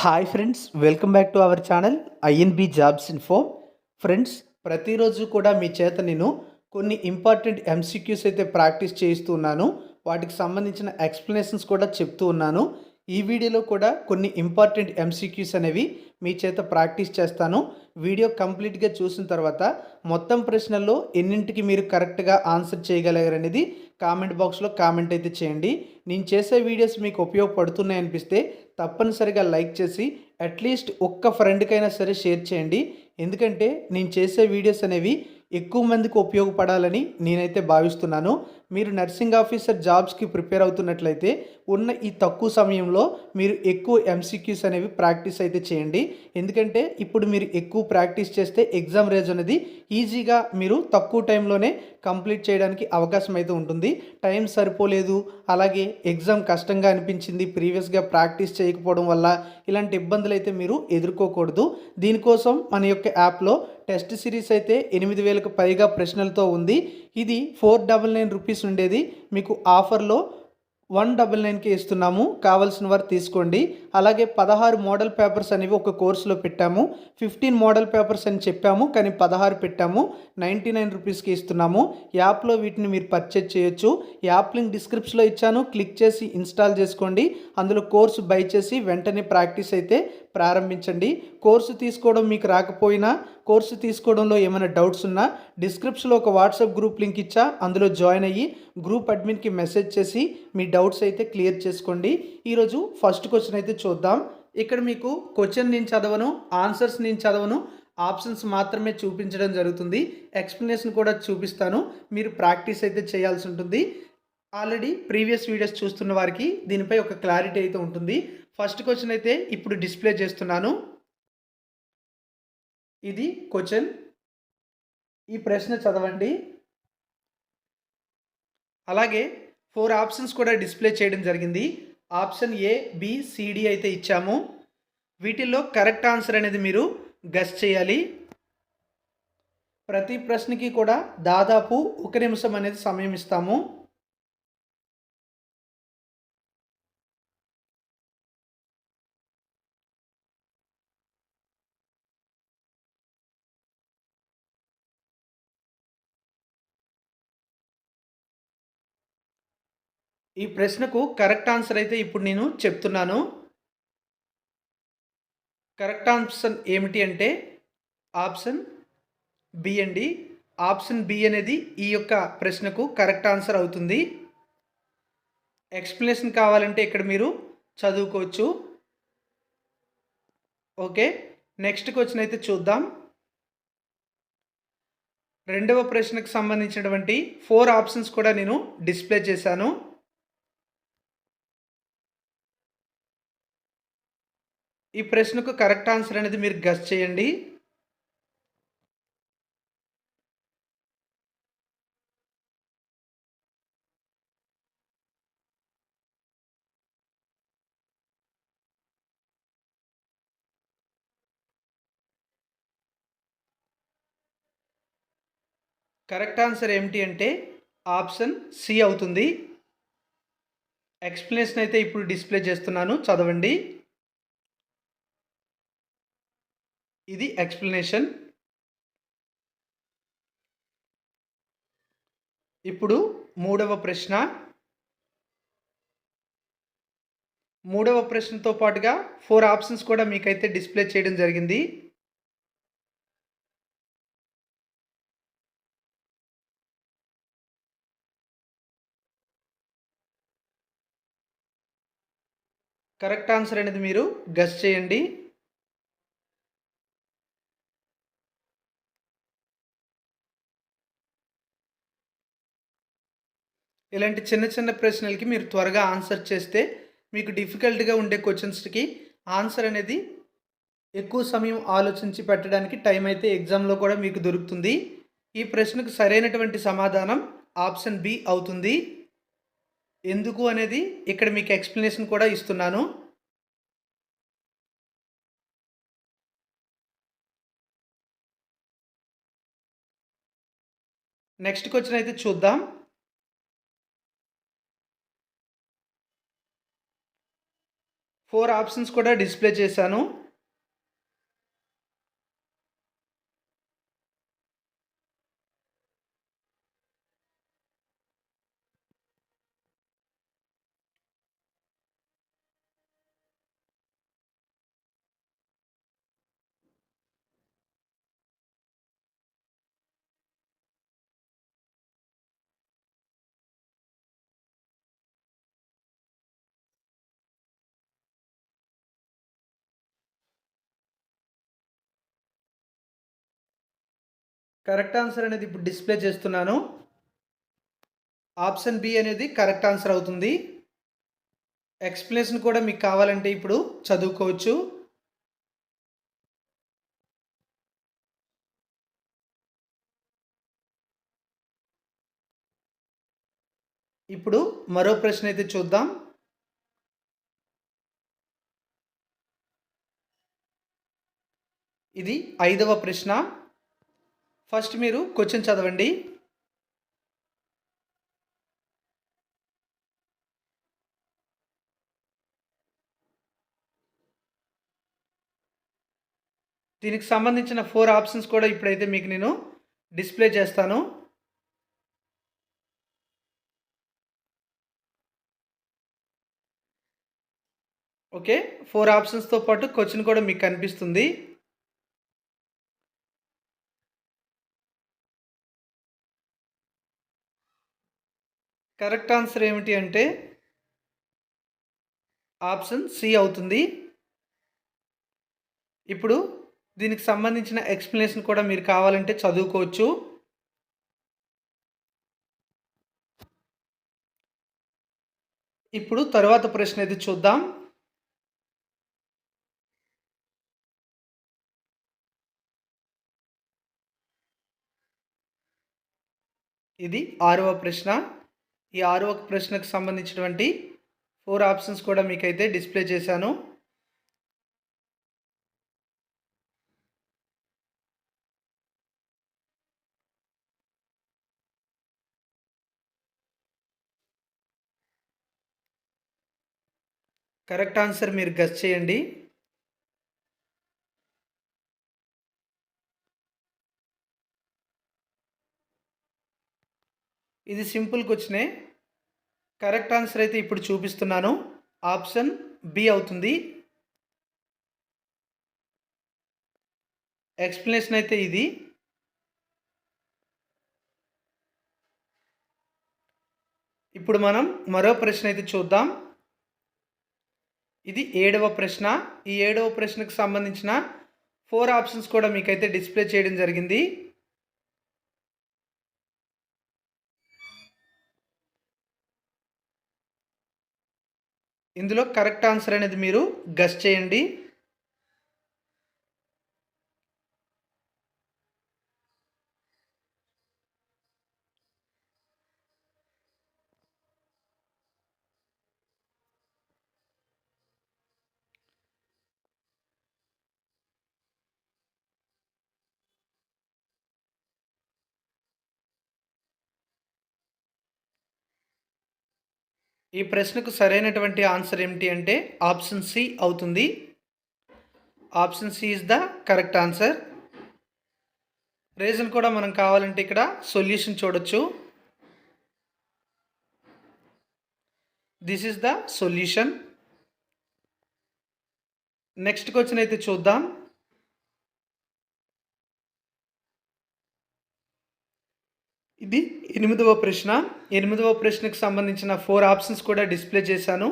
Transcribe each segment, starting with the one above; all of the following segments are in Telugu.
Hi friends, welcome back to our channel INB jobs info. Friends, ప్రతిరోజు కూడా మీ చేత నేను కొన్ని ఇంపార్టెంట్ ఎంసీక్యూస్ అయితే ప్రాక్టీస్ చేయిస్తూ ఉన్నాను. వాటికి సంబంధించిన ఎక్స్ప్లెనేషన్స్ కూడా చెప్తూ ఉన్నాను. ఈ వీడియోలో కూడా కొన్ని ఇంపార్టెంట్ ఎంసీక్యూస్ అనేవి మీ చేత ప్రాక్టీస్ చేస్తాను. వీడియో కంప్లీట్గా చూసిన తర్వాత మొత్తం ప్రశ్నల్లో ఎన్నింటికి మీరు కరెక్ట్గా ఆన్సర్ చేయగలిగారనేది కామెంట్ బాక్స్లో కామెంట్ అయితే చేయండి. నేను చేసే వీడియోస్ మీకు ఉపయోగపడుతున్నాయి అనిపిస్తే తప్పనిసరిగా లైక్ చేసి అట్లీస్ట్ ఒక్క ఫ్రెండ్కైనా సరే షేర్ చేయండి. ఎందుకంటే నేను చేసే వీడియోస్ అనేవి ఎక్కువ మందికి ఉపయోగపడాలని నేనైతే భావిస్తున్నాను. మీరు నర్సింగ్ ఆఫీసర్ జాబ్స్కి ప్రిపేర్ అవుతున్నట్లయితే ఉన్న ఈ తక్కువ సమయంలో మీరు ఎక్కువ ఎంసీక్యూస్ అనేవి ప్రాక్టీస్ అయితే చేయండి. ఎందుకంటే ఇప్పుడు మీరు ఎక్కువ ప్రాక్టీస్ చేస్తే ఎగ్జామ్ రేజ్ అనేది ఈజీగా మీరు తక్కువ టైంలోనే కంప్లీట్ చేయడానికి అవకాశం అయితే ఉంటుంది. టైం సరిపోలేదు, అలాగే ఎగ్జామ్ కష్టంగా అనిపించింది, ప్రీవియస్గా ప్రాక్టీస్ చేయకపోవడం వల్ల ఇలాంటి ఇబ్బందులు అయితే మీరు ఎదుర్కోకూడదు. దీనికోసం మన యొక్క యాప్లో టెస్ట్ సిరీస్ అయితే 8,000కు పైగా ప్రశ్నలతో ఉంది. ఇది 499 రూపీస్ ఉండేది, మీకు ఆఫర్లో 199కి ఇస్తున్నాము. కావాల్సిన వారు తీసుకోండి. అలాగే 16 మోడల్ పేపర్స్ అనేవి ఒక కోర్సులో పెట్టాము. 15 మోడల్ పేపర్స్ అని చెప్పాము, కానీ 16 పెట్టాము. 99 రూపీస్కి ఇస్తున్నాము. యాప్లో వీటిని మీరు పర్చేజ్ చేయొచ్చు. యాప్ లింక్ డిస్క్రిప్షన్లో ఇచ్చాను, క్లిక్ చేసి ఇన్స్టాల్ చేసుకోండి. అందులో కోర్సు బై చేసి వెంటనే ప్రాక్టీస్ అయితే ప్రారంభించండి. కోర్సు తీసుకోవడం మీకు రాకపోయినా, కోర్సు తీసుకోవడంలో ఏమైనా డౌట్స్ ఉన్నా డిస్క్రిప్షన్లో ఒక వాట్సాప్ గ్రూప్ లింక్ ఇచ్చా, అందులో జాయిన్ అయ్యి గ్రూప్ అడ్మిన్కి మెసేజ్ చేసి మీ డౌట్స్ అయితే క్లియర్ చేసుకోండి. ఈరోజు ఫస్ట్ క్వశ్చన్ అయితే చూద్దాం. ఇక్కడ మీకు క్వశ్చన్ నేను చదవను, ఆన్సర్స్ నేను చదవను, ఆప్షన్స్ మాత్రమే చూపించడం జరుగుతుంది. ఎక్స్ప్లెనేషన్ కూడా చూపిస్తాను, మీరు ప్రాక్టీస్ అయితే చేయాల్సి ఉంటుంది. ఆల్రెడీ ప్రీవియస్ వీడియోస్ చూస్తున్న వారికి దీనిపై ఒక క్లారిటీ అయితే ఉంటుంది. ఫస్ట్ క్వశ్చన్ అయితే ఇప్పుడు డిస్ప్లే చేస్తున్నాను. ఇది క్వశ్చన్. ఈ ప్రశ్న చదవండి. అలాగే 4 ఆప్షన్స్ కూడా డిస్ప్లే చేయడం జరిగింది. ఆప్షన్ ఏ, బి, సిడి అయితే ఇచ్చాము. వీటిల్లో కరెక్ట్ ఆన్సర్ అనేది మీరు గెస్ చేయాలి. ప్రతి ప్రశ్నకి కూడా దాదాపు 1 నిమిషం అనేది సమయం ఇస్తాము. ఈ ప్రశ్నకు కరెక్ట్ ఆన్సర్ అయితే ఇప్పుడు నేను చెప్తున్నాను. కరెక్ట్ ఆప్షన్ ఏమిటి అంటే ఆప్షన్ బి అండి. ఆప్షన్ బి అనేది ఈ యొక్క ప్రశ్నకు కరెక్ట్ ఆన్సర్ అవుతుంది. ఎక్స్ప్లెనేషన్ కావాలంటే ఇక్కడ మీరు చదువుకోవచ్చు. ఓకే, నెక్స్ట్ క్వశ్చన్ అయితే చూద్దాం. రెండవ ప్రశ్నకు సంబంధించినటువంటి 4 ఆప్షన్స్ కూడా నేను డిస్ప్లే చేశాను. ఈ ప్రశ్నకు కరెక్ట్ ఆన్సర్ అనేది మీరు గెస్ చేయండి. కరెక్ట్ ఆన్సర్ ఏమిటి అంటే ఆప్షన్ సి అవుతుంది. ఎక్స్ప్లెనేషన్ అయితే ఇప్పుడు డిస్ప్లే చేస్తున్నాను, చదవండి. ఇది ఎక్స్ప్లెనేషన్. ఇప్పుడు మూడవ ప్రశ్న. మూడవ ప్రశ్నతో పాటుగా 4 ఆప్షన్స్ కూడా మీకైతే డిస్ప్లే చేయడం జరిగింది. కరెక్ట్ ఆన్సర్ అనేది మీరు గెస్ చేయండి. ఇలాంటి చిన్న చిన్న ప్రశ్నలకి మీరు త్వరగా ఆన్సర్ చేస్తే మీకు డిఫికల్ట్గా ఉండే క్వశ్చన్స్కి ఆన్సర్ అనేది ఎక్కువ సమయం ఆలోచించి పెట్టడానికి టైం అయితే ఎగ్జామ్లో కూడా మీకు దొరుకుతుంది. ఈ ప్రశ్నకు సరైనటువంటి సమాధానం ఆప్షన్ బి అవుతుంది. ఎందుకు అనేది ఇక్కడ మీకు ఎక్స్ప్లెనేషన్ కూడా ఇస్తున్నాను. నెక్స్ట్ క్వశ్చన్ అయితే చూద్దాం. 4 4 ఆప్షన్స్ కూడా డిస్ప్లే చేశాను. కరెక్ట్ ఆన్సర్ అనేది ఇప్పుడు డిస్ప్లే చేస్తున్నాను. ఆప్షన్ బి అనేది కరెక్ట్ ఆన్సర్ అవుతుంది. ఎక్స్‌ప్లనేషన్ కూడా మీకు కావాలంటే ఇప్పుడు చదువుకోవచ్చు. ఇప్పుడు మరో ప్రశ్న అయితే చూద్దాం. ఇది 5వ ప్రశ్న. ఫస్ట్ మీరు క్వెషన్ చదవండి. దీనికి సంబంధించిన 4 ఆప్షన్స్ కూడా ఇప్పుడైతే మీకు నేను డిస్ప్లే చేస్తాను. ఓకే. 4 ఆప్షన్స్‌తో పాటు క్వెషన్ కూడా మీకు కనిపిస్తుంది. కరెక్ట్ ఆన్సర్ ఏమిటి అంటే ఆప్షన్ సి అవుతుంది. ఇప్పుడు దీనికి సంబంధించిన ఎక్స్‌ప్లనేషన్ కూడా మీరు కావాలంటే చదువుకోవచ్చు. ఇప్పుడు తరువాత ప్రశ్న అయితే చూద్దాం. ఇది 6వ ప్రశ్న. ఈ 6వ ప్రశ్నకు సంబంధించినటువంటి 4 ఆప్షన్స్ కూడా మీకైతే డిస్ప్లే చేశాను. కరెక్ట్ ఆన్సర్ మీరు గెస్ చేయండి. ఇది సింపుల్ క్వెషనే. కరెక్ట్ ఆన్సర్ అయితే ఇప్పుడు చూపిస్తున్నాను. ఆప్షన్ బి అవుతుంది. ఎక్స్‌ప్లనేషన్ అయితే ఇది. ఇప్పుడు మనం మరో ప్రశ్న అయితే చూద్దాం. ఇది 7వ ప్రశ్న. ఈ 7వ ప్రశ్నకు సంబంధించిన 4 ఆప్షన్స్ కూడా మీకైతే డిస్ప్లే చేయడం జరిగింది. ఇందులో కరెక్ట్ ఆన్సర్ అనేది మీరు గెస్ చేయండి. ఈ ప్రశ్నకు సరైనటువంటి ఆన్సర్ ఏమిటి అంటే ఆప్షన్ సి అవుతుంది. Option C is the correct answer. Reason కూడా మనం కావాలంటే ఇక్కడ సొల్యూషన్ చూడొచ్చు. This is the solution. Next question అయితే చూద్దాం. ఇది 8వ ప్రశ్న. 8వ ప్రశ్నకు సంబంధించిన 4 ఆప్షన్స్ కూడా డిస్ప్లే చేశాను.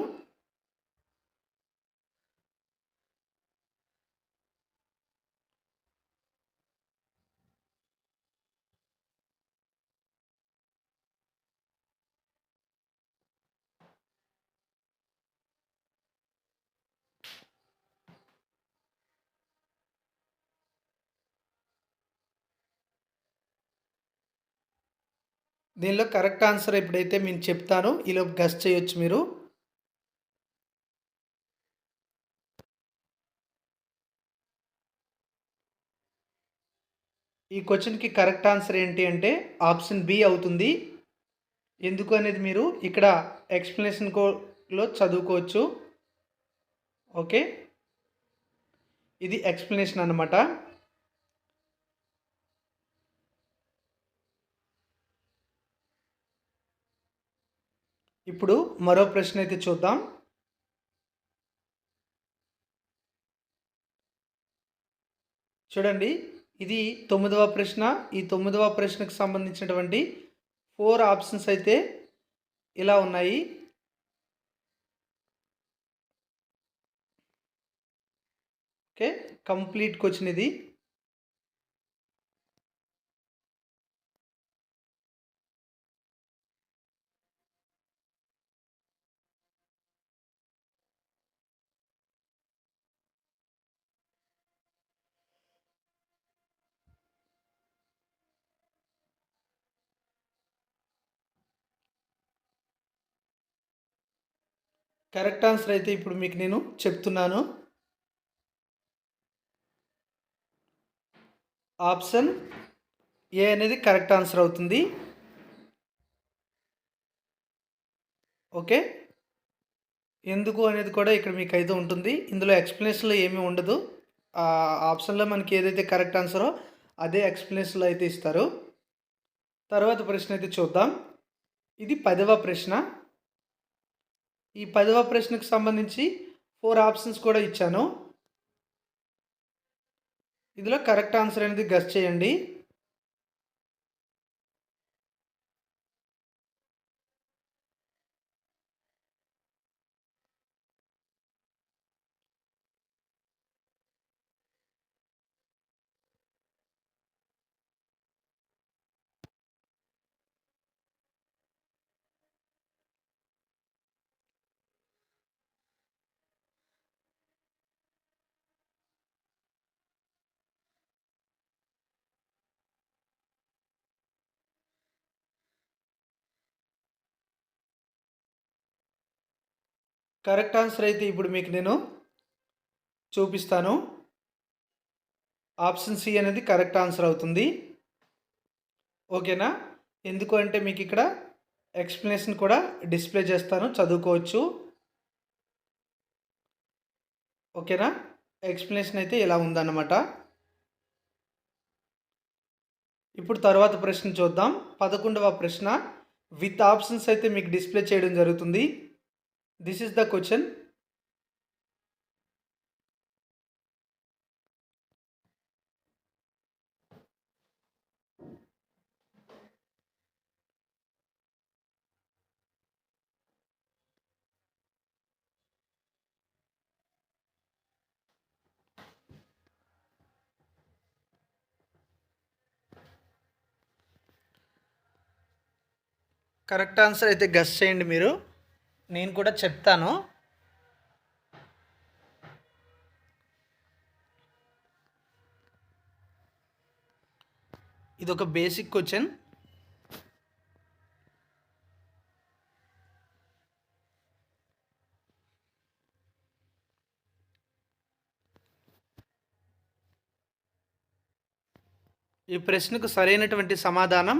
దీనిలో కరెక్ట్ ఆన్సర్ ఎప్పుడైతే నేను చెప్తానో ఈలోపు గెస్ చేయొచ్చు మీరు. ఈ క్వెషన్‌కి కరెక్ట్ ఆన్సర్ ఏంటి అంటే ఆప్షన్ బి అవుతుంది. ఎందుకు అనేది మీరు ఇక్కడ ఎక్స్‌ప్లనేషన్ లో చదువుకోవచ్చు. ఓకే, ఇది ఎక్స్ప్లెనేషన్ అన్నమాట. ఇప్పుడు మరో ప్రశ్న అయితే చూద్దాం. చూడండి, ఇది 9వ ప్రశ్న. ఈ 9వ ప్రశ్నకు సంబంధించినటువంటి 4 ఆప్షన్స్ అయితే ఇలా ఉన్నాయి. ఓకే, కంప్లీట్ క్వశ్చన్ ఇది. కరెక్ట్ ఆన్సర్ అయితే ఇప్పుడు మీకు నేను చెప్తున్నాను. ఆప్షన్ ఏ అనేది కరెక్ట్ ఆన్సర్ అవుతుంది. ఓకే, ఎందుకు అనేది కూడా ఇక్కడ మీకు అయితే ఉంటుంది. ఇందులో ఎక్స్ప్లెనేషన్లో ఏమీ ఉండదు. ఆ ఆప్షన్లో మనకి ఏదైతే కరెక్ట్ ఆన్సరో అదే ఎక్స్ప్లెనేషన్లో అయితే ఇస్తారు. తర్వాత ప్రశ్న అయితే చూద్దాం. ఇది 10వ ప్రశ్న. ఈ 10వ ప్రశ్నకు సంబంధించి 4 ఆప్షన్స్ కూడా ఇచ్చాను. ఇందులో కరెక్ట్ ఆన్సర్ అనేది గెస్ చేయండి. కరెక్ట్ ఆన్సర్ అయితే ఇప్పుడు మీకు నేను చూపిస్తాను. ఆప్షన్ సి అనేది కరెక్ట్ ఆన్సర్ అవుతుంది. ఓకేనా? ఎందుకు అంటే మీకు ఇక్కడ ఎక్స్ప్లెనేషన్ కూడా డిస్ప్లే చేస్తాను, చదువుకోవచ్చు. ఓకేనా? ఎక్స్ప్లెనేషన్ అయితే ఇలా ఉందన్నమాట. ఇప్పుడు తర్వాత ప్రశ్న చూద్దాం. 11వ ప్రశ్న విత్ ఆప్షన్స్ అయితే మీకు డిస్ప్లే చేయడం జరుగుతుంది. This is the question. Correct answer అయితే గెస్ చేయండి మీరు. నేను కూడా చెప్తాను. ఇది ఒక బేసిక్ క్వశ్చన్. ఈ ప్రశ్నకు సరైనటువంటి సమాధానం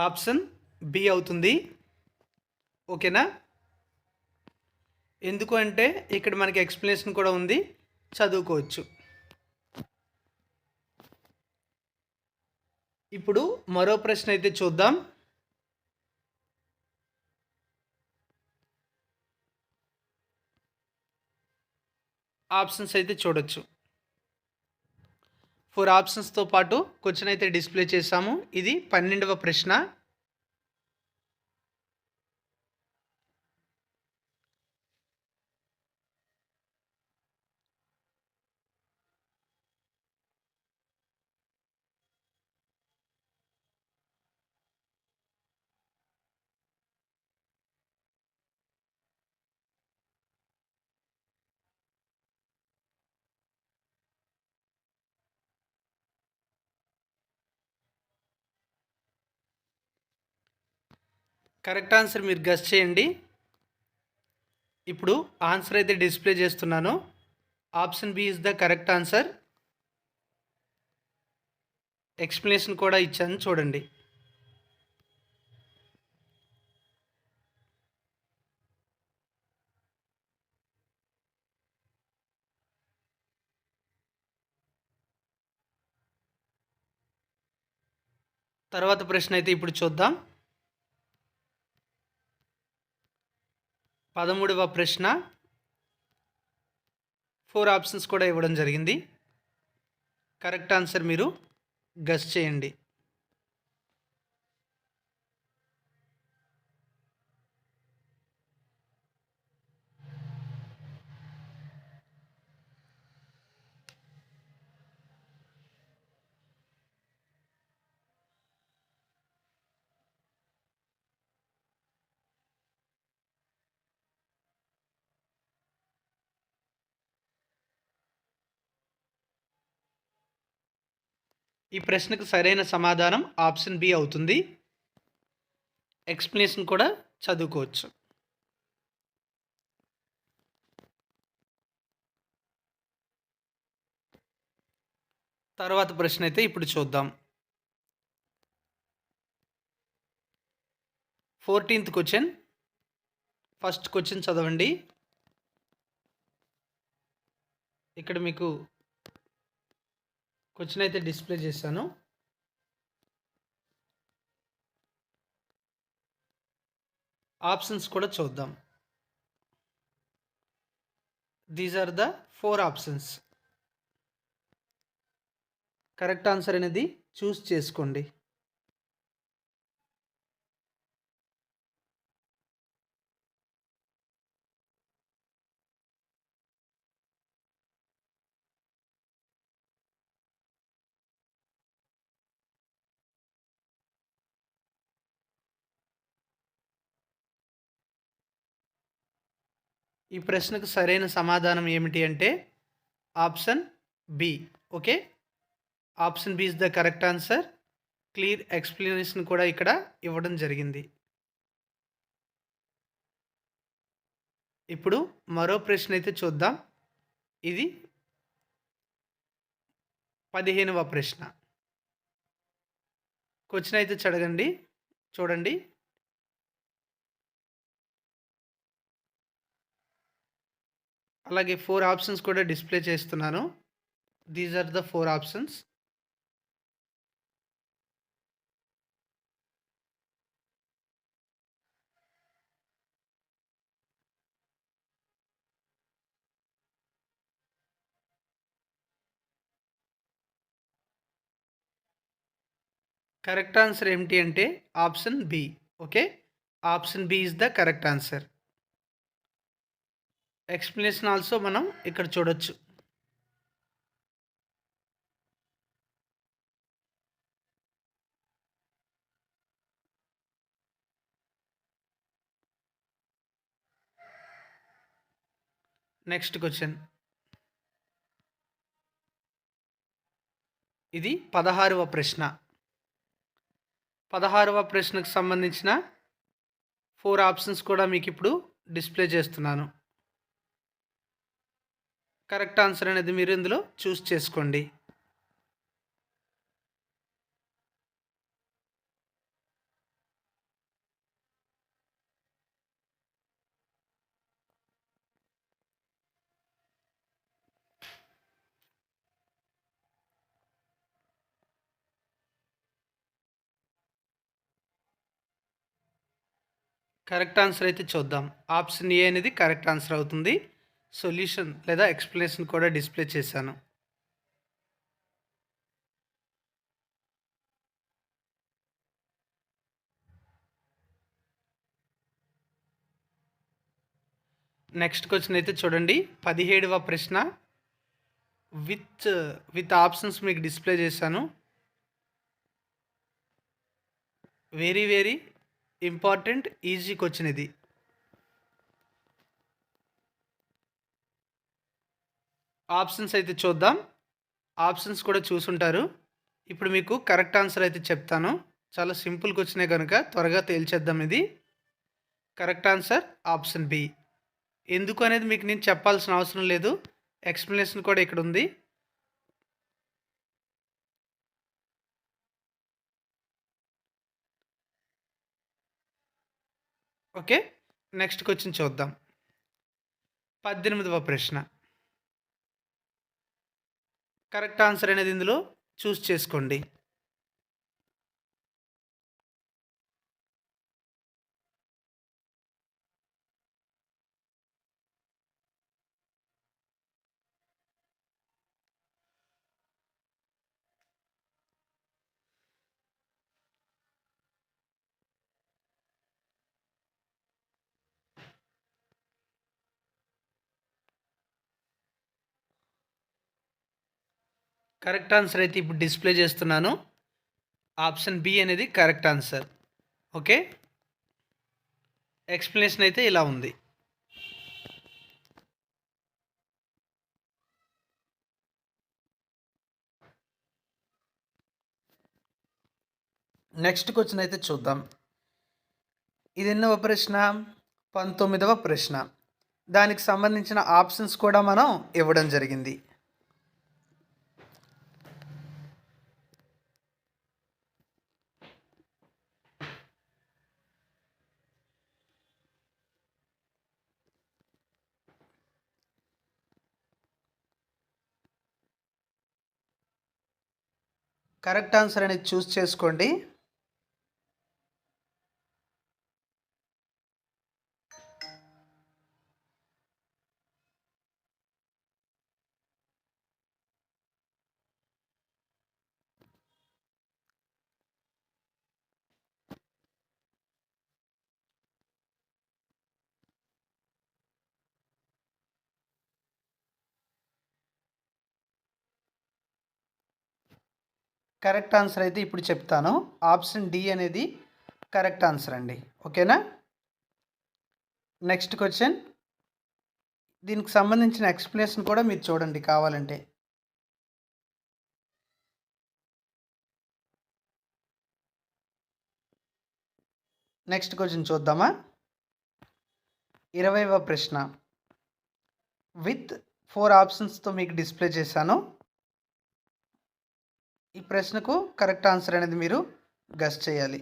ఆప్షన్ బి అవుతుంది. ఓకేనా? ఎందుకు అంటే ఇక్కడ మనకి ఎక్స్ప్లెనేషన్ కూడా ఉంది, చదువుకోవచ్చు. ఇప్పుడు మరో ప్రశ్న అయితే చూద్దాం. ఆప్షన్స్ అయితే చూడొచ్చు. 4 ఆప్షన్స్తో పాటు క్వశ్చన్ అయితే డిస్ప్లే చేశాము. ఇది 12వ ప్రశ్న. కరెక్ట్ ఆన్సర్ మీరు గెస్ చేయండి. ఇప్పుడు ఆన్సర్ అయితే డిస్ప్లే చేస్తున్నాను. Option B is the correct answer. Explanation కూడా ఇచ్చాను, చూడండి. తర్వాత ప్రశ్న అయితే ఇప్పుడు చూద్దాం. 13వ ప్రశ్న 4 ఆప్షన్స్ కూడా ఇవ్వడం జరిగింది. కరెక్ట్ ఆన్సర్ మీరు గెస్ చేయండి. ఈ ప్రశ్నకు సరైన సమాధానం ఆప్షన్ బి అవుతుంది. ఎక్స్‌ప్లనేషన్ కూడా చదువుకోవచ్చు. తర్వాత ప్రశ్న అయితే ఇప్పుడు చూద్దాం. 14th question. ఫస్ట్ క్వెషన్ చదవండి. ఇక్కడ మీకు క్వెషన్ అయితే డిస్‌ప్లే చేశాను. ఆప్షన్స్ కూడా చూద్దాం. These are the 4 options. Correct answer అనేది చూస్ చేసుకోండి. ఈ ప్రశ్నకు సరైన సమాధానం ఏమిటి అంటే option B. Okay, option B is the correct answer. Clear explanation కూడా ఇక్కడ ఇవ్వడం జరిగింది. ఇప్పుడు మరో ప్రశ్న అయితే చూద్దాం. ఇది 15వ ప్రశ్న. క్వెషన్ అయితే చూడండి. అలాగే 4 ఆప్షన్స్ కూడా డిస్‌ప్లే చేస్తున్నాను. These are the 4 options. Correct answer ఏమిటి అంటే option B. Okay, option B is the correct answer. Explanation also మనం ఇక్కడ చూడొచ్చు. Next question. ఇది 16వ ప్రశ్న. 16వ ప్రశ్నకు సంబంధించిన 4 ఆప్షన్స్ కూడా మీకు ఇప్పుడు డిస్‌ప్లే చేస్తున్నాను. కరెక్ట్ ఆన్సర్ అనేది మీరు ఇందులో చూస్ చేసుకోండి. కరెక్ట్ ఆన్సర్ అయితే చూద్దాం. ఆప్షన్ ఏ అనేది కరెక్ట్ ఆన్సర్ అవుతుంది. సొల్యూషన్ లేదా ఎక్స్‌ప్లనేషన్ కూడా డిస్‌ప్లే చేశాను. నెక్స్ట్ క్వెషన్ అయితే చూడండి. 17వ ప్రశ్న విత్ ఆప్షన్స్ మీకు డిస్‌ప్లే చేశాను. వెరీ ఇంపార్టెంట్ ఈజీ క్వెషన్ ఇది. ఆప్షన్స్ అయితే చూద్దాం. ఆప్షన్స్ కూడా చూసుంటారు. ఇప్పుడు మీకు కరెక్ట్ ఆన్సర్ అయితే చెప్తాను. చాలా సింపుల్ క్వెషనే కనుక త్వరగా తేల్చేద్దాం ఇది. Correct answer option B. ఎందుకు అనేది మీకు నేను చెప్పాల్సిన అవసరం లేదు. ఎక్స్‌ప్లనేషన్ కూడా ఇక్కడ ఉంది. ఓకే, నెక్స్ట్ క్వెషన్ చూద్దాం. 18వ ప్రశ్న. కరెక్ట్ ఆన్సర్ అనేది ఇందులో చూస్ చేసుకోండి. కరెక్ట్ ఆన్సర్ అయితే ఇప్పుడు డిస్ప్లే చేస్తున్నాను. ఆప్షన్ బి అనేది కరెక్ట్ ఆన్సర్. ఓకే, ఎక్స్ప్లెనేషన్ అయితే ఇలా ఉంది. నెక్స్ట్ క్వశ్చన్ అయితే చూద్దాం. ఇది ఎన్నవ ప్రశ్న? 19వ ప్రశ్న. దానికి సంబంధించిన ఆప్షన్స్ కూడా మనం ఇవ్వడం జరిగింది. కరెక్ట్ ఆన్సర్ అనేది చూస్ చేసుకోండి. కరెక్ట్ ఆన్సర్ అయితే ఇప్పుడు చెప్తాను. ఆప్షన్ డి అనేది కరెక్ట్ ఆన్సర్ అండి. ఓకేనా? Next question. దీనికి సంబంధించిన ఎక్స్ప్లెనేషన్ కూడా మీరు చూడండి కావాలంటే. నెక్స్ట్ క్వశ్చన్ చూద్దామా? 20వ ప్రశ్న. విత్ 4 ఆప్షన్స్తో మీకు డిస్ప్లే చేశాను. ఈ ప్రశ్నకు కరెక్ట్ ఆన్సర్ అనేది మీరు గెస్ చేయాలి.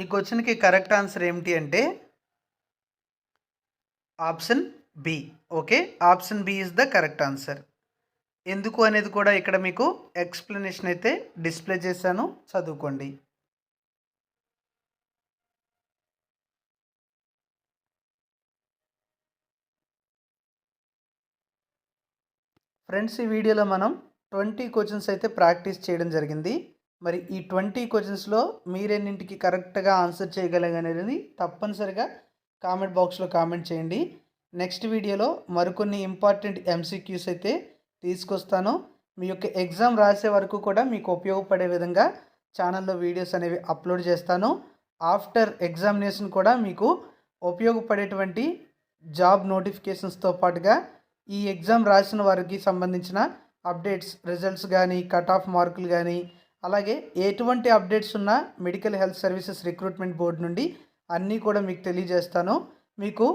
ఈ క్వశ్చన్కి కరెక్ట్ ఆన్సర్ ఏమిటి అంటే option B. Okay, option B is the correct answer. ఎందుకు అనేది కూడా ఇక్కడ మీకు ఎక్స్ప్లెనేషన్ అయితే డిస్ప్లే చేశాను, చదువుకోండి. ఫ్రెండ్స్, ఈ వీడియోలో మనం 20 క్వశ్చన్స్ అయితే ప్రాక్టీస్ చేయడం జరిగింది. మరి ఈ 20 క్వశ్చన్స్లో మీరెన్నింటికి కరెక్ట్గా ఆన్సర్ చేయగలగనేది తప్పనిసరిగా కామెంట్ బాక్స్లో కామెంట్ చేయండి. నెక్స్ట్ వీడియోలో మరికొన్ని ఇంపార్టెంట్ ఎంసీక్యూస్ అయితే తీసుకొస్తాను. మీ యొక్క ఎగ్జామ్ రాసే వరకు కూడా మీకు ఉపయోగపడే విధంగా ఛానల్లో వీడియోస్ అనేవి అప్లోడ్ చేస్తాను. ఆఫ్టర్ ఎగ్జామినేషన్ కూడా మీకు ఉపయోగపడేటువంటి జాబ్ నోటిఫికేషన్స్తో పాటుగా ఈ ఎగ్జామ్ రాసిన వారికి సంబంధించిన అప్డేట్స్, రిజల్ట్స్ కానీ, కట్ ఆఫ్ మార్కులు కానీ, అలాగే ఎటువంటి అప్డేట్స్ ఉన్నా medical health services recruitment board నుండి అన్నీ కూడా మీకు తెలియజేస్తాను. మీకు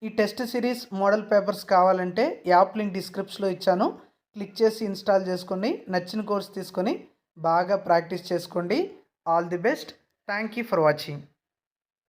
ఈ టెస్ట్ సిరీస్ మోడల్ పేపర్స్ కావాలంటే యాప్ లింక్ డిస్క్రిప్షన్లో ఇచ్చాను. క్లిక్ చేసి ఇన్స్టాల్ చేసుకొని నచ్చిన కోర్స్ తీసుకొని బాగా ప్రాక్టీస్ చేసుకోండి. All the best. Thank you for watching.